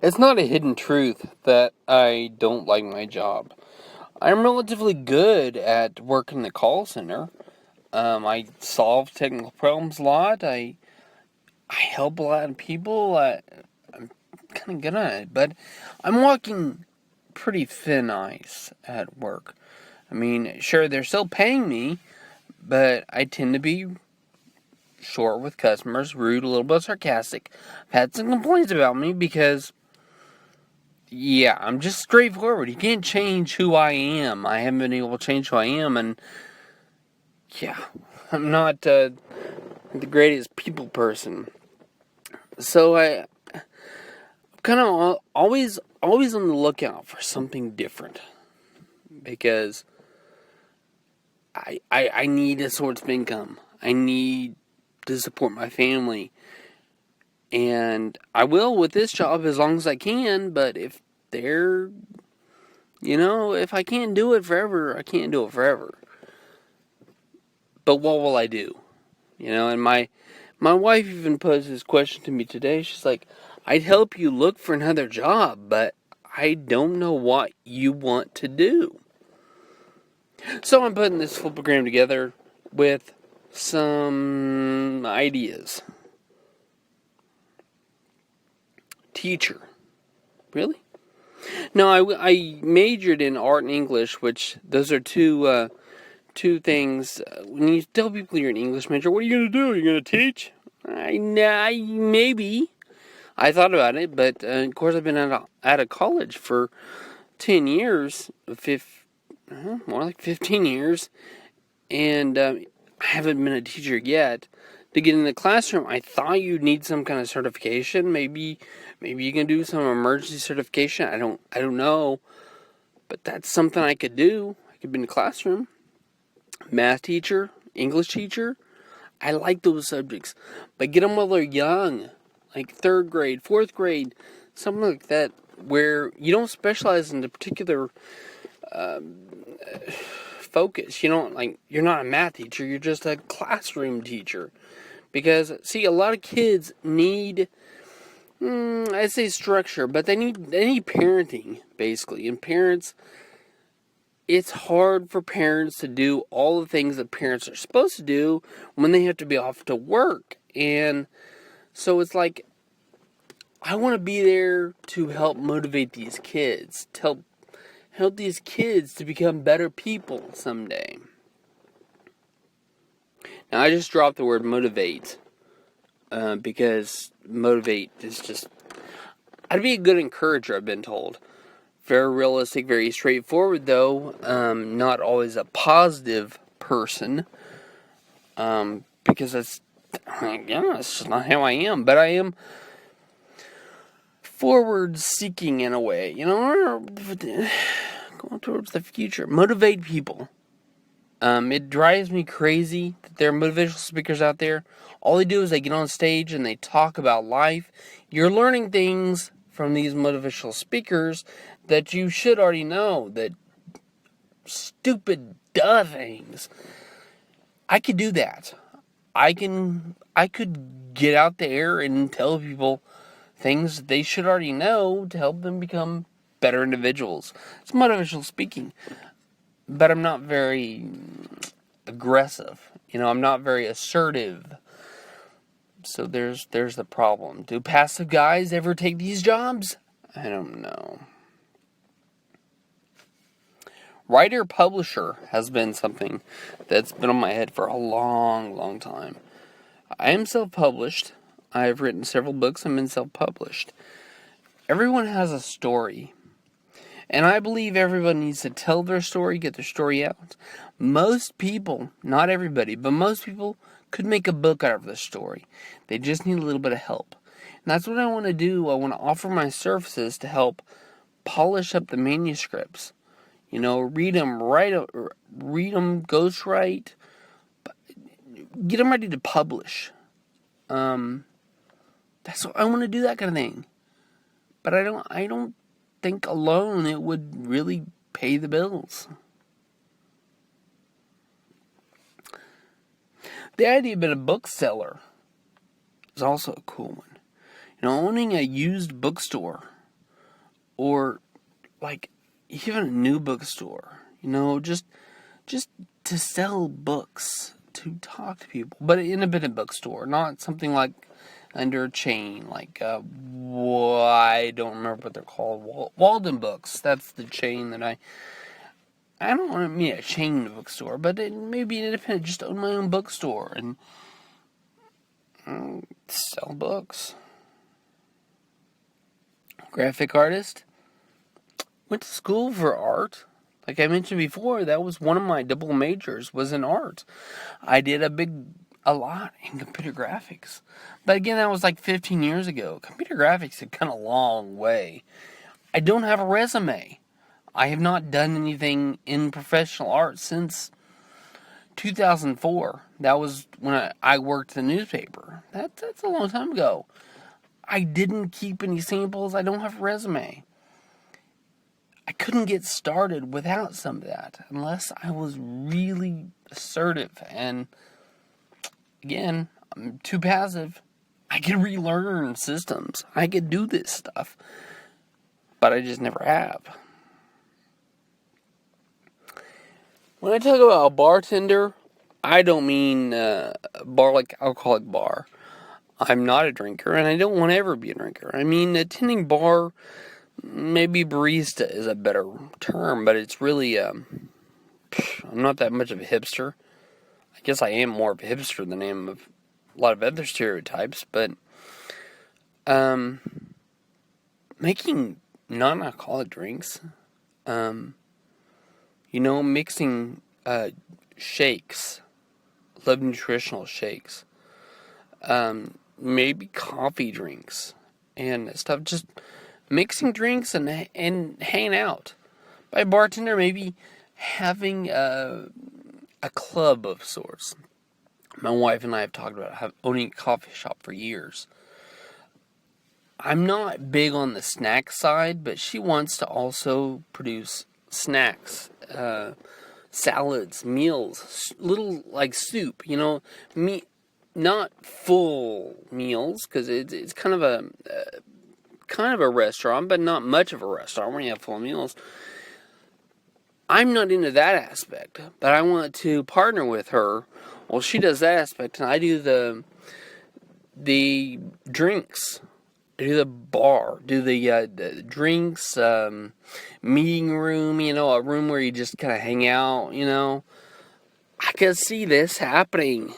It's not a hidden truth that I don't like my job. I'm relatively good at working the call center. I solve technical problems a lot. I help a lot of people. I'm kind of good at it, but I'm walking pretty thin ice at work. I mean, sure, they're still paying me, but I tend to be short with customers, rude, a little bit sarcastic. I've had some complaints about me because, yeah, I'm just straightforward. You can't change who I am. I haven't been able to change who I am, and yeah, I'm not the greatest people person. So I'm kind of always on the lookout for something different because I need a source of income. I need to support my family. And I will with this job as long as I can, but if they're, if I can't do it forever, I can't do it forever. But what will I do? And my wife even posed this question to me today. She's like, I'd help you look for another job, but I don't know what you want to do. So I'm putting this Flipagram together with some ideas. Teacher. Really? No, I majored in art and English, which those are two things. When you tell people you're an English major, what are you going to do? Are you going to teach? Maybe. I thought about it, but of course I've been out of college for 10 years, more like 15 years, and I haven't been a teacher yet. To get in the classroom, I thought you'd need some kind of certification. Maybe you can do some emergency certification. I don't know, but that's something I could do. I could be in the classroom. Math teacher, English teacher. I like those subjects, but get them while they're young, like 3rd grade, 4th grade, something like that, where you don't specialize in a particular focus. You're not a math teacher. You're just a classroom teacher. Because, see, a lot of kids need, I'd say structure, but they need parenting, basically. And parents, it's hard for parents to do all the things that parents are supposed to do when they have to be off to work. And so it's like, I want to be there to help motivate these kids, to help these kids to become better people someday. Now, I just dropped the word motivate because motivate is just... I'd be a good encourager, I've been told. Very realistic, very straightforward, though. Not always a positive person. Because that's just not how I am. But I am forward-seeking in a way. Going towards the future. Motivate people. It drives me crazy that there are motivational speakers out there. All they do is they get on stage and they talk about life. You're learning things from these motivational speakers that you should already know. That stupid, duh things. I could do that. I could get out there and tell people things that they should already know to help them become better individuals. It's motivational speaking. But I'm not very aggressive. I'm not very assertive. So there's the problem. Do passive guys ever take these jobs? I don't know. Writer-publisher has been something that's been on my head for a long, long time. I am self-published. I've written several books. I've been self-published. Everyone has a story. And I believe everyone needs to tell their story, get their story out. Most people, not everybody, but most people could make a book out of their story. They just need a little bit of help. And that's what I want to do. I want to offer my services to help polish up the manuscripts. Read them, ghostwrite, get them ready to publish. That's what I want to do, that kind of thing. But I don't think alone it would really pay the bills. The idea of being a bookseller is also a cool one. Owning a used bookstore or like even a new bookstore, just to sell books, to talk to people, but an independent bookstore, not something like under a chain, like I don't remember what they're called, Walden Books. That's the chain that I don't want to mean a chain bookstore, but it may be an independent, just own my own bookstore and sell books. Graphic artist. Went to school for art. Like I mentioned before, that was one of my double majors, was in art. I did a lot in computer graphics. But again, that was like 15 years ago. Computer graphics had come a long way. I don't have a resume. I have not done anything in professional art since 2004. That was when I worked in the newspaper. That's a long time ago. I didn't keep any samples. I don't have a resume. I couldn't get started without some of that unless I was really assertive. And again, I'm too passive. I can relearn systems. I could do this stuff. But I just never have. When I talk about a bartender, I don't mean a bar like alcoholic bar. I'm not a drinker, and I don't want to ever be a drinker. I mean, attending bar, maybe barista is a better term, but it's really, I'm not that much of a hipster. I guess I am more of a hipster than I am of a lot of other stereotypes, but making non-alcoholic drinks, mixing shakes, love nutritional shakes, maybe coffee drinks and stuff, just mixing drinks and hanging out. By bartender, maybe having a club of sorts. My wife and I have talked about owning a coffee shop for years. I'm not big on the snack side, but she wants to also produce snacks, salads, meals, little like soup, not full meals, because it's kind of a restaurant, but not much of a restaurant where you have full meals. I'm not into that aspect, but I want to partner with her. Well, she does that aspect, and I do the drinks. I do the bar, do the drinks, meeting room, a room where you just kind of hang out, I could see this happening.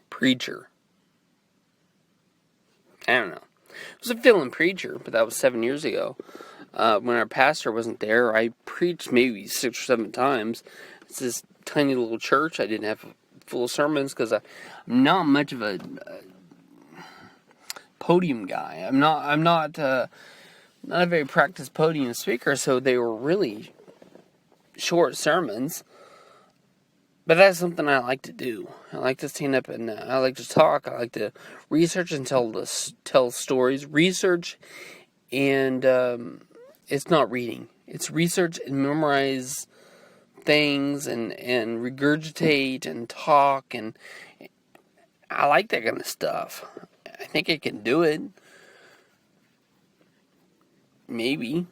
Preacher. I don't know. I was a fill-in preacher, but that was 7 years ago. When our pastor wasn't there, I preached maybe 6 or 7 times. It's this tiny little church. I didn't have full sermons because I'm not much of a podium guy. I'm not a very practiced podium speaker, so they were really short sermons. But that's something I like to do. I like to stand up and I like to talk. I like to research and tell stories. Research and it's not reading. It's research and memorize things and regurgitate and talk, and I like that kind of stuff. I think I can do it. Maybe.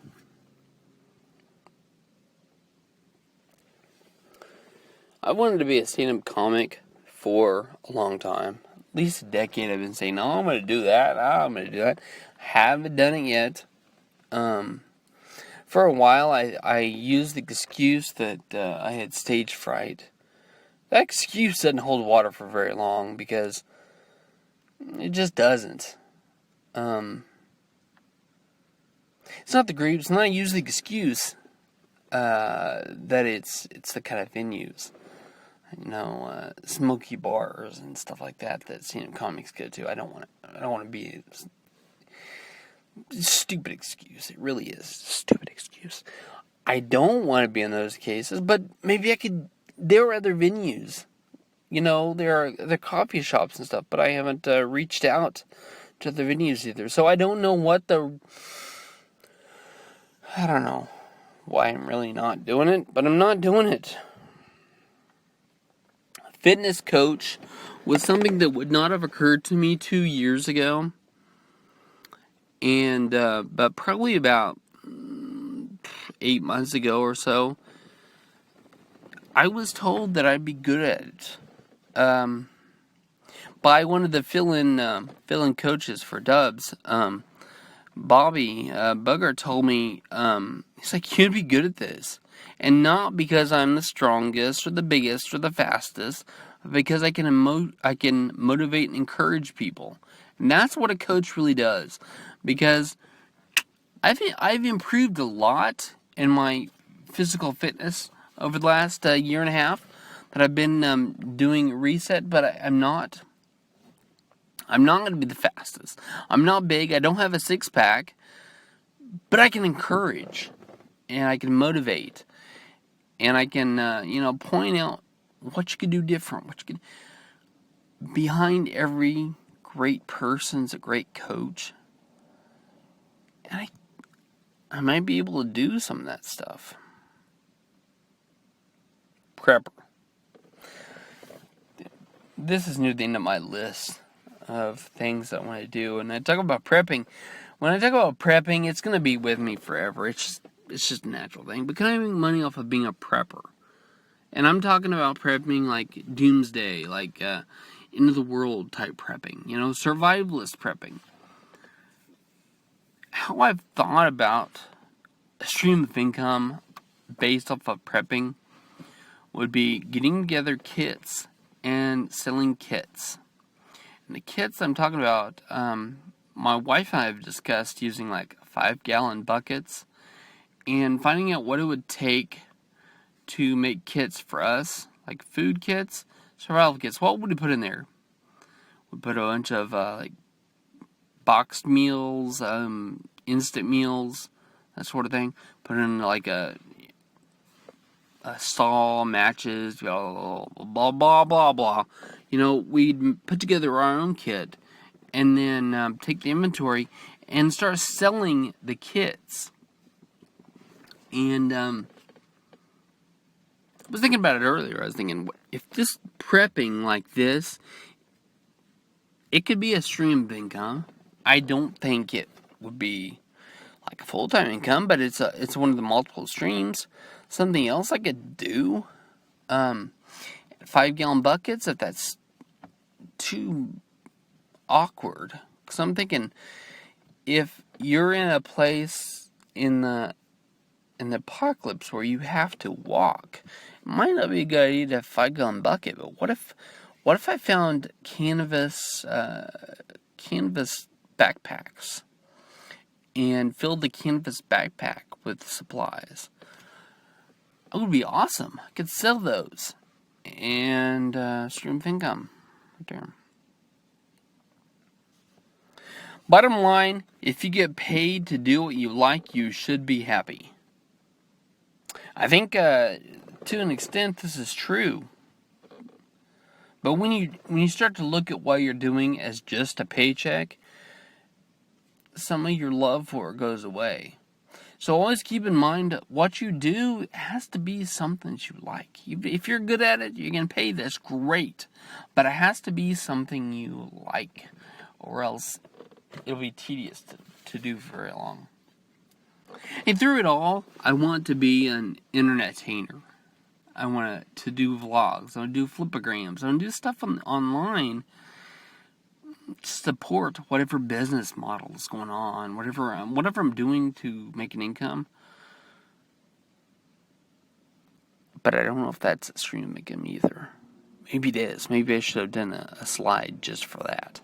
I wanted to be a stand-up comic for a long time. At least a decade I've been saying, I'm going to do that. Haven't done it yet. For a while, I used the excuse that I had stage fright. That excuse doesn't hold water for very long because it just doesn't. It's not the group. It's not usually the excuse that it's the kind of venues, smoky bars and stuff like that stand-up comics go to. I don't want to be stupid excuse. It really is a stupid excuse. I don't want to be in those cases, but maybe I could. There are other venues, there are the coffee shops and stuff, but I haven't reached out to the venues either. So I don't know I don't know why I'm really not doing it, but I'm not doing it. Fitness coach was something that would not have occurred to me 2 years ago. And but probably about 8 months ago or so, I was told that I'd be good at it by one of the fill-in coaches for Dubs. Bobby Bugger told me, he's like, you'd be good at this. And not because I'm the strongest or the biggest or the fastest, but because I can motivate and encourage people. And that's what a coach really does. Because I've improved a lot in my physical fitness over the last year and a half that I've been doing reset, but I'm not going to be the fastest. I'm not big. I don't have a six-pack, but I can encourage, and I can motivate, and I can, point out what you could do different. Behind every great person's a great coach, and I might be able to do some of that stuff. Prepper. This is near the end of my list of things I want to do, and I talk about prepping. When I talk about prepping, it's going to be with me forever. It's just a natural thing. But can I make money off of being a prepper? And I'm talking about prepping like doomsday, like end of the world type prepping. Survivalist prepping. How I've thought about a stream of income based off of prepping would be getting together kits and selling kits. And the kits I'm talking about, my wife and I have discussed using like 5-gallon buckets and finding out what it would take to make kits for us, like food kits, survival kits. What would we put in there? We put a bunch of like boxed meals, instant meals, that sort of thing. Put in like a saw, matches, blah, blah, blah, blah. We'd put together our own kit and then take the inventory and start selling the kits. And I was thinking about it earlier. I was thinking, if this prepping like this, it could be a stream of income. I don't think it would be like a full-time income, but it's one of the multiple streams. Something else I could do, 5-gallon buckets, if that's too awkward. Because I'm thinking, if you're in a place in the apocalypse where you have to walk, it might not be a good idea to have a 5-gallon bucket. But what if I found canvas backpacks and filled the canvas backpack with supplies? It would be awesome. I could sell those and stream of income right there. Bottom line, if you get paid to do what you like, you should be happy. I think to an extent this is true. But when you start to look at what you're doing as just a paycheck, some of your love for it goes away. So always keep in mind, what you do has to be something that you like. If you're good at it, you're going to pay this, great. But it has to be something you like, or else it'll be tedious to do for very long. And through it all, I want to be an internet-tainer. I want to do vlogs. I want to do Flipagrams. I want to do stuff online to support whatever business model is going on, whatever I'm doing to make an income. But I don't know if that's a stream of income either. Maybe it is. Maybe I should have done a slide just for that.